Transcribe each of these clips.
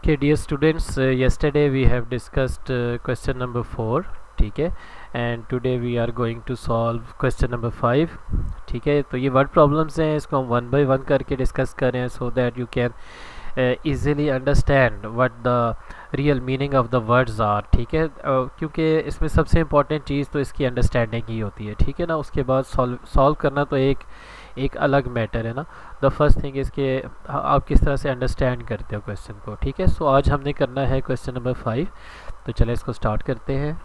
Okay, dear students, yesterday we have discussed question number 4. ठीक है, and today we are going to solve question number 5. ठीक है, तो ये वर्ड प्रॉब्लम्स हैं, इसको हम वन बाय वन करके डिस्कस कर रहे हैं so that you can easily understand what the real meaning of the words are. ठीक है, क्योंकि इसमें सबसे इम्पॉर्टेंट चीज़ तो इसकी अंडरस्टैंडिंग ही होती है. ठीक है ना, उसके बाद सॉल्व करना तो एक अलग मैटर है ना. द फर्स्ट थिंग इसके आप किस तरह से अंडरस्टैंड करते हो क्वेश्चन को. ठीक है, सो आज हमने करना है क्वेश्चन नंबर 5. तो चले इसको स्टार्ट करते हैं.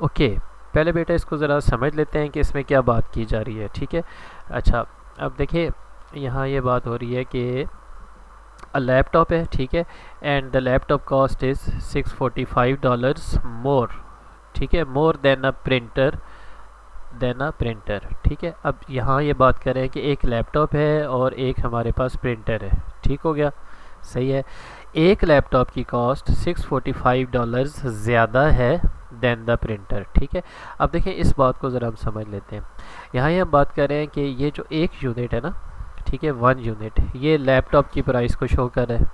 ओके, पहले बेटा इसको ज़रा समझ लेते हैं कि इसमें क्या बात की जा रही है. ठीक है, अच्छा अब देखिए यहाँ ये बात हो रही है कि अ लैपटॉप है. ठीक है, and the laptop cost is $645 मोर. ठीक है, मोर देन अ प्रिंटर. ठीक है, अब यहाँ ये बात करें कि एक लैपटॉप है और एक हमारे पास प्रिंटर है. ठीक हो गया, सही है. एक लैपटॉप की कॉस्ट $645 ज़्यादा है देन द प्रिंटर. ठीक है, अब देखिए इस बात को ज़रा हम समझ लेते हैं. यहाँ ये हम बात कर रहे हैं कि ये जो एक यूनिट है ना, ठीक है, 1 यूनिट, ये लैपटॉप की प्राइस को शो कर रहा है.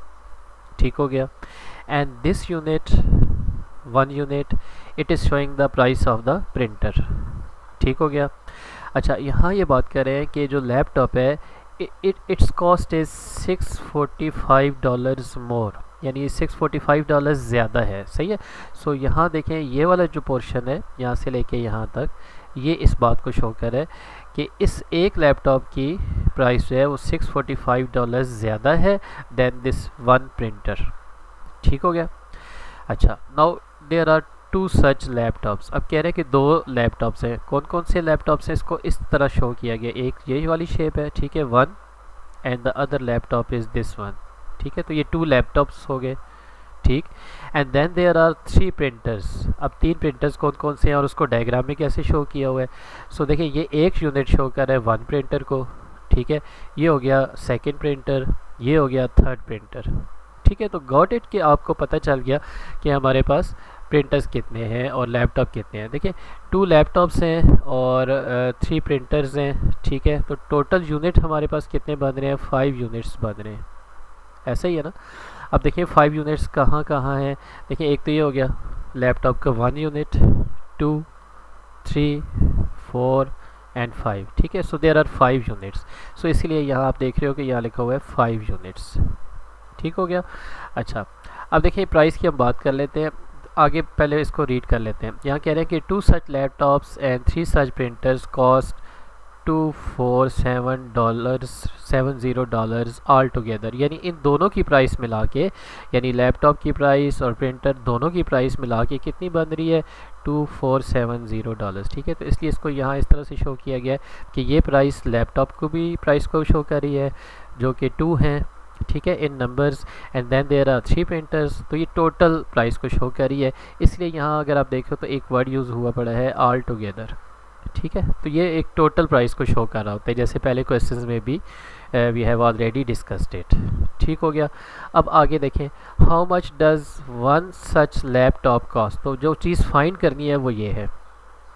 ठीक हो गया, and this unit 1 unit it is showing the price of the printer. ठीक हो गया. अच्छा यहाँ ये बात कर रहे हैं कि जो लैपटॉप है इट्स कॉस्ट इज़ $645 मोर, यानी $645 ज़्यादा है. सही है. सो यहाँ देखें ये वाला जो पोर्शन है यहाँ से लेके यहाँ तक, ये इस बात को शो कर है कि इस एक लैपटॉप की प्राइस जो है वो $645 ज़्यादा है देन दिस वन प्रिंटर. ठीक हो गया. अच्छा now there are 2 such laptops. अब कह रहे हैं कि 2 लैपटॉप्स हैं. कौन कौन से लैपटॉप्स हैं, इसको इस तरह शो किया गया. एक ये वाली शेप है, ठीक है, 1, and the other laptop is this 1. ठीक है, तो ये 2 लैपटॉप्स हो गए. ठीक, and then there are 3 printers. अब 3 प्रिंटर्स कौन कौन से हैं और उसको डायग्राम में कैसे शो किया हुआ है. सो देखिए ये एक यूनिट शो कर रहा है 1 प्रिंटर को. ठीक है, ये हो गया सेकेंड प्रिंटर, ये हो गया थर्ड प्रिंटर. ठीक है, तो गॉट इट कि आपको पता चल गया कि हमारे पास प्रिंटर्स कितने हैं और लैपटॉप कितने हैं. देखिए 2 लैपटॉप्स हैं और 3 प्रिंटर्स हैं. ठीक है, तो टोटल यूनिट हमारे पास कितने बन रहे हैं, 5 यूनिट्स बन रहे हैं. ऐसा ही है ना. अब देखिए 5 यूनिट्स कहाँ कहाँ हैं. देखिए एक तो ये हो गया लैपटॉप का 1 यूनिट, 2, 3, 4 एंड 5. ठीक है, सो देयर आर 5 यूनिट्स. सो इसीलिए यहाँ आप देख रहे हो कि यहाँ लिखा हुआ है 5 यूनिट्स. ठीक हो गया. अच्छा अब देखिए प्राइस की हम बात कर लेते हैं. आगे पहले इसको रीड कर लेते हैं. यहाँ कह रहे हैं कि 2 such laptops and 3 such printers cost $247 all together. यानी इन दोनों की प्राइस मिला के, यानी लैपटॉप की प्राइस और प्रिंटर दोनों की प्राइस मिला के कितनी बन रही है, $2470. ठीक है, तो इसलिए इसको यहाँ इस तरह से शो किया गया है कि ये प्राइस लैपटॉप को भी प्राइस को शो कर रही है जो कि 2 हैं. ठीक है, इन numbers, and then there are 3 printers, तो ये टोटल प्राइस को शो कर रही है. इसलिए यहाँ अगर आप देखो तो एक वर्ड यूज़ हुआ पड़ा है ऑल टुगेदर. ठीक है, तो ये एक टोटल प्राइस को शो कर रहा होता है, जैसे पहले क्वेश्चंस में भी we have already discussed it. ठीक हो गया. अब आगे देखें, how much does 1 such laptop cost. तो जो चीज़ फाइंड करनी है वो ये है.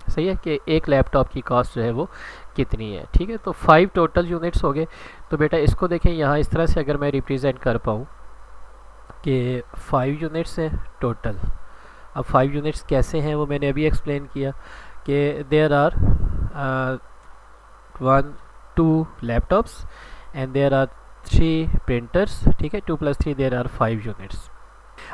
सही है कि एक लैपटॉप की कॉस्ट जो है वो कितनी है. ठीक है, तो 5 टोटल यूनिट्स हो गए. तो बेटा इसको देखें यहाँ इस तरह से अगर मैं रिप्रेजेंट कर पाऊँ कि 5 यूनिट्स हैं टोटल. अब 5 यूनिट्स कैसे हैं वो मैंने अभी एक्सप्लेन किया कि there are 1, 2 laptops and there are 3 printers. ठीक है, 2 + 3 देयर आर 5 यूनिट्स.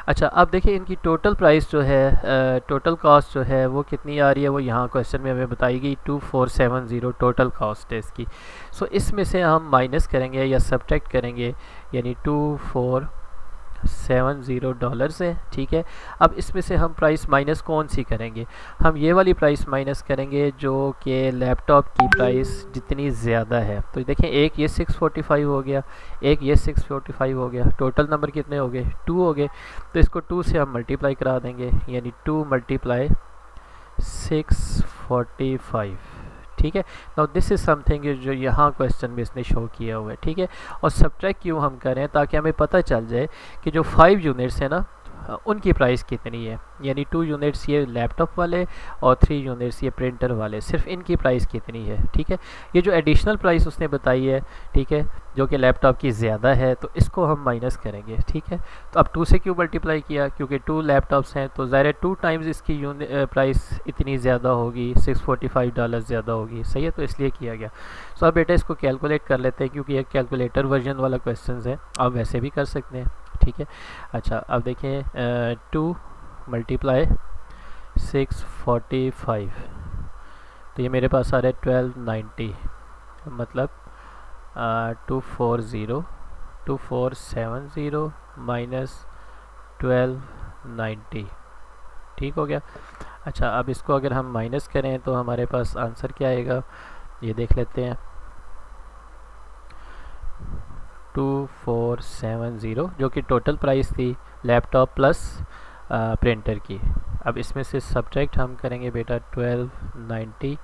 अच्छा अब देखिए इनकी टोटल प्राइस जो है, टोटल कॉस्ट जो है वो कितनी आ रही है, वो यहाँ क्वेश्चन में हमें बताई गई 2470 टोटल कॉस्ट है इसकी. सो इसमें से हम माइनस करेंगे या सब्ट्रैक्ट करेंगे, यानी $2470 है. ठीक है, अब इसमें से हम प्राइस माइनस कौन सी करेंगे, हम ये वाली प्राइस माइनस करेंगे जो कि लैपटॉप की प्राइस जितनी ज़्यादा है. तो देखें एक ये 645 हो गया, एक ये 645 हो गया, टोटल नंबर कितने हो गए, 2 हो गए. तो इसको 2 से हम मल्टीप्लाई करा देंगे, यानी 2 × 645. ठीक है, नाउ दिस इज़ समथिंग जो यहाँ क्वेश्चन में इसने शो किया हुआ है. ठीक है, और सब्ट्रैक्ट क्यों हम करें, ताकि हमें पता चल जाए कि जो 5 यूनिट्स है ना, उनकी प्राइस कितनी है, यानी 2 यूनिट्स ये लैपटॉप वाले और 3 यूनिट्स ये प्रिंटर वाले, सिर्फ इनकी प्राइस कितनी है। ठीक है, ये जो एडिशनल प्राइस उसने बताई है, ठीक है, जो कि लैपटॉप की ज़्यादा है, तो इसको हम माइनस करेंगे। ठीक है, तो अब 2 से क्यों मल्टीप्लाई किया, क्योंकि 2 लैपटॉप्स हैं तो ज़ाहिर है 2 टाइम्स इसकी प्राइस इतनी ज़्यादा होगी, $645 ज़्यादा होगी। सही है, तो इसलिए किया गया। सो अब बेटा इसको कैलकुलेट कर लेते हैं, क्योंकि एक कैलकुलेटर वर्जन वाला क्वेश्चन है, आप वैसे भी कर सकते हैं। ठीक है, अच्छा अब देखें 2 मल्टीप्लाई 645, तो ये मेरे पास आ रहा है 1290, मतलब 2470 माइनस 1290। ठीक हो गया। अच्छा अब इसको अगर हम माइनस करें तो हमारे पास आंसर क्या आएगा, ये देख लेते हैं। 2470 जो कि टोटल प्राइस थी लैपटॉप प्लस प्रिंटर की। अब इसमें से सब्ट्रैक्ट हम करेंगे बेटा 1290,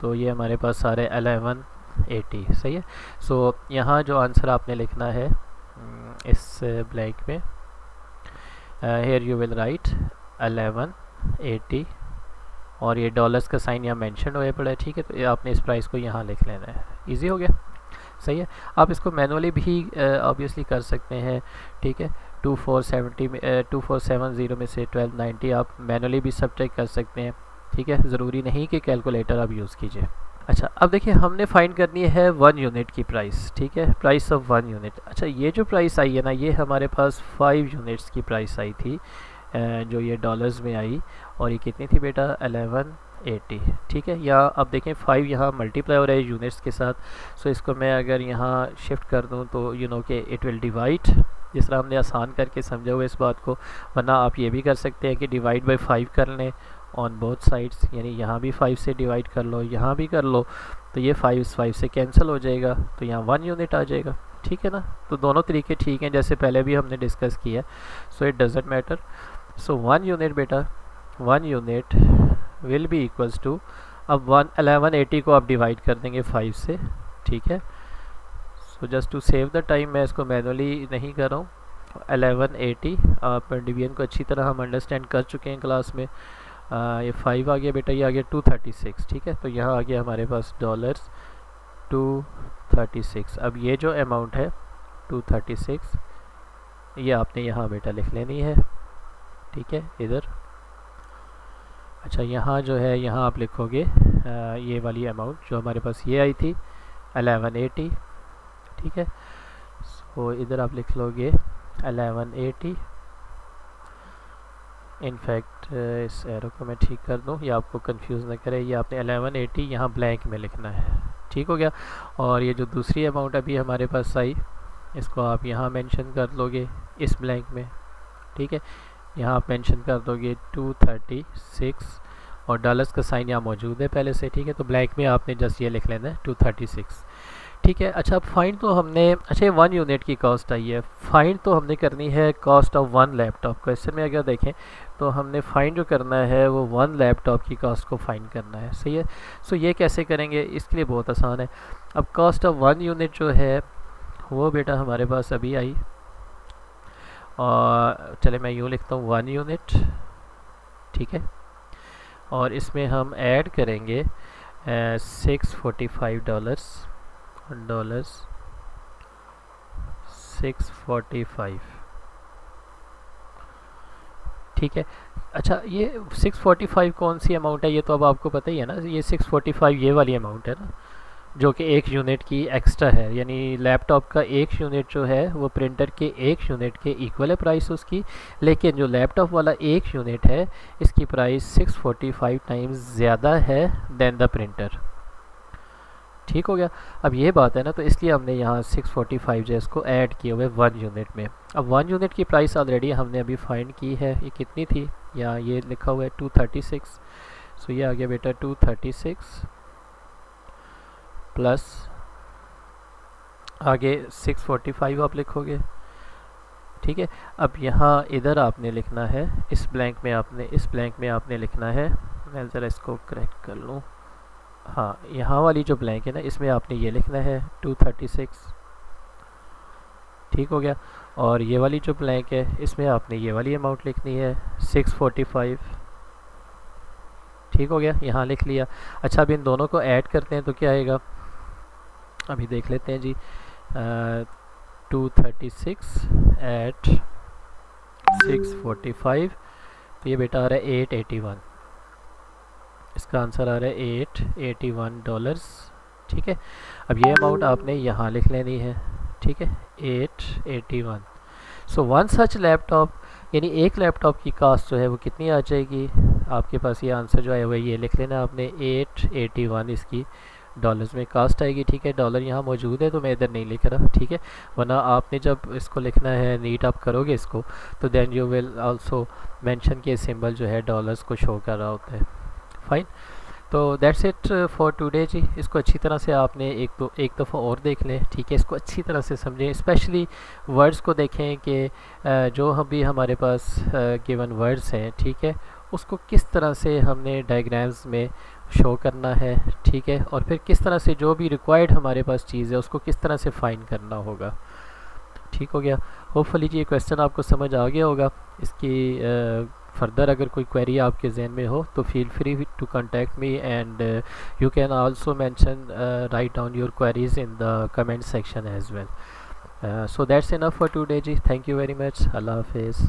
तो ये हमारे पास सारे 1180। सही है, सो यहाँ जो आंसर आपने लिखना है इस ब्लैंक में, हेयर यू विल राइट 1180, और ये डॉलर्स का साइन यहाँ मेंशन हुए पड़ा है। ठीक है, तो आपने इस प्राइस को यहाँ लिख लेना है, इजी हो गया। सही है, आप इसको मैनुअली भी ऑब्वियसली कर सकते हैं। ठीक है, 2470 में से 1290 आप मैनुअली भी सब्ट्रैक्ट कर सकते हैं। ठीक है, ज़रूरी नहीं कि कैलकुलेटर आप यूज़ कीजिए। अच्छा अब देखिए हमने फाइंड करनी है 1 यूनिट की प्राइस। ठीक है, प्राइस ऑफ 1 यूनिट। अच्छा ये जो प्राइस आई है ना, ये हमारे पास 5 यूनिट्स की प्राइस आई थी, जो ये डॉलर्स में आई, और ये कितनी थी बेटा 1180। ठीक है, या अब देखें 5 यहाँ मल्टीप्लाई हो रहा है यूनिट्स के साथ, सो इसको मैं अगर यहाँ शिफ्ट कर दूँ तो यू नो कि इट विल डिवाइड, जिस तरह हमने आसान करके समझा हुआ इस बात को। वरना आप ये भी कर सकते हैं कि डिवाइड बाई 5 कर लें ऑन बोथ साइड्स, यानी यहाँ भी 5 से डिवाइड कर लो, यहाँ भी कर लो, तो ये 5 से कैंसिल हो जाएगा, तो यहाँ 1 यूनिट आ जाएगा। ठीक है ना, तो दोनों तरीके ठीक हैं, जैसे पहले भी हमने डिस्कस किया, so it doesn't matter. So 1 unit बेटा, 1 unit will be equals to, अब 1180 को आप डिवाइड कर देंगे 5 से। ठीक है, so just to save the time मैं इसको मैनुअली नहीं कर रहा हूँ। 1180 आप डिवीजन को अच्छी तरह हम अंडरस्टैंड कर चुके हैं क्लास में। ये 5 आ गया बेटा, ये आ गया 236। ठीक है, तो यहाँ आ गया हमारे पास डॉलर्स 236। अब ये जो अमाउंट है 236, ये आपने यहाँ बेटा लिख लेनी है। ठीक है, इधर। अच्छा यहाँ जो है, यहाँ आप लिखोगे ये वाली अमाउंट जो हमारे पास ये आई थी 1180। ठीक है, सो इधर आप लिख लोगे 1180। इनफैक्ट इस एरो को मैं ठीक कर दूँ, ये आपको कंफ्यूज ना करे, ये आपने 1180 यहाँ ब्लैंक में लिखना है। ठीक हो गया, और ये जो दूसरी अमाउंट अभी हमारे पास आई, इसको आप यहाँ मेंशन कर लोगे इस ब्लैंक में। ठीक है, यहाँ आप मेंशन कर दोगे 236, और डॉलर्स का साइन यहाँ मौजूद है पहले से। ठीक है, तो ब्लैंक में आपने जस्ट ये लिख लेना है 236। ठीक है, अच्छा फाइंड तो हमने, अच्छा 1 यूनिट की कॉस्ट आई है, फाइंड तो हमने करनी है कॉस्ट ऑफ 1 लैपटॉप। क्वेश्चन में अगर देखें तो हमने फाइंड जो करना है वो 1 लैपटॉप की कॉस्ट को फाइंड करना है। सही है, सो ये कैसे करेंगे, इसके लिए बहुत आसान है। अब कॉस्ट ऑफ 1 यूनिट जो है वो बेटा हमारे पास अभी आई, और चले मैं यूँ लिखता हूँ 1 यूनिट। ठीक है, और इसमें हम ऐड करेंगे $645 $645। ठीक है, अच्छा ये 645 कौन सी अमाउंट है, ये तो अब आपको पता ही है ना। ये 645 ये वाली अमाउंट है ना, जो कि 1 यूनिट की एक्स्ट्रा है, यानी लैपटॉप का 1 यूनिट जो है वो प्रिंटर के 1 यूनिट के इक्वल है प्राइस उसकी, लेकिन जो लैपटॉप वाला 1 यूनिट है इसकी प्राइस 645 टाइम्स ज़्यादा है देन द प्रिंटर। ठीक हो गया, अब ये बात है ना, तो इसलिए हमने यहाँ 645 जो है इसको ऐड किए हुए 1 यूनिट में। अब 1 यूनिट की प्राइस ऑलरेडी हमने अभी फाइंड की है, ये कितनी थी, यहाँ ये लिखा हुआ है 236। सो ये आ गया बेटा 236 प्लस आगे 645 आप लिखोगे। ठीक है, अब यहाँ इधर आपने लिखना है इस ब्लैंक में आपने लिखना है, मैं ज़रा इसको करेक्ट कर लूँ। हाँ, यहाँ वाली जो ब्लैंक है ना, इसमें आपने ये लिखना है 236। ठीक हो गया, और ये वाली जो ब्लैंक है इसमें आपने ये वाली अमाउंट लिखनी है 645। ठीक हो गया, यहाँ लिख लिया। अच्छा, अब इन दोनों को ऐड करते हैं तो क्या आएगा, अभी देख लेते हैं जी। 236 एट 645, तो ये बेटा आ रहा है 881। इसका आंसर आ रहा है $881। ठीक है, अब ये अमाउंट आपने यहाँ लिख लेनी है। ठीक है, 881। सो वन सच लैपटॉप, यानी एक लैपटॉप की कास्ट जो है वो कितनी आ जाएगी, आपके पास ये आंसर जो है वो ये लिख लेना आपने, 881 इसकी डॉलर्स में कास्ट आएगी। ठीक है, डॉलर यहाँ मौजूद है तो मैं इधर नहीं लिख रहा। ठीक है, वरना आपने जब इसको लिखना है नीट आप करोगे इसको, तो then you will also mention के सिंबल जो है डॉलर्स को शो कर रहा होता है। फाइन, तो दैट्स इट फॉर टुडे जी। इसको अच्छी तरह से आपने एक दफ़ा और देख लें। ठीक है, इसको अच्छी तरह से समझें, स्पेशली वर्ड्स को देखें कि जो हम भी हमारे पास गिवन वर्ड्स हैं, ठीक है, उसको किस तरह से हमने डायग्राम्स में शो करना है। ठीक है, और फिर किस तरह से जो भी रिक्वायर्ड हमारे पास चीज़ है उसको किस तरह से फाइंड करना होगा। ठीक हो गया, होपफुली जी ये क्वेश्चन आपको समझ आ गया होगा। इसकी फर्दर अगर कोई क्वेरी आपके जहन में हो तो feel free to contact me, and you can also mention write down your queries in the comment section as well. So that's enough for today जी। Thank you very much. Allah हाफिज़।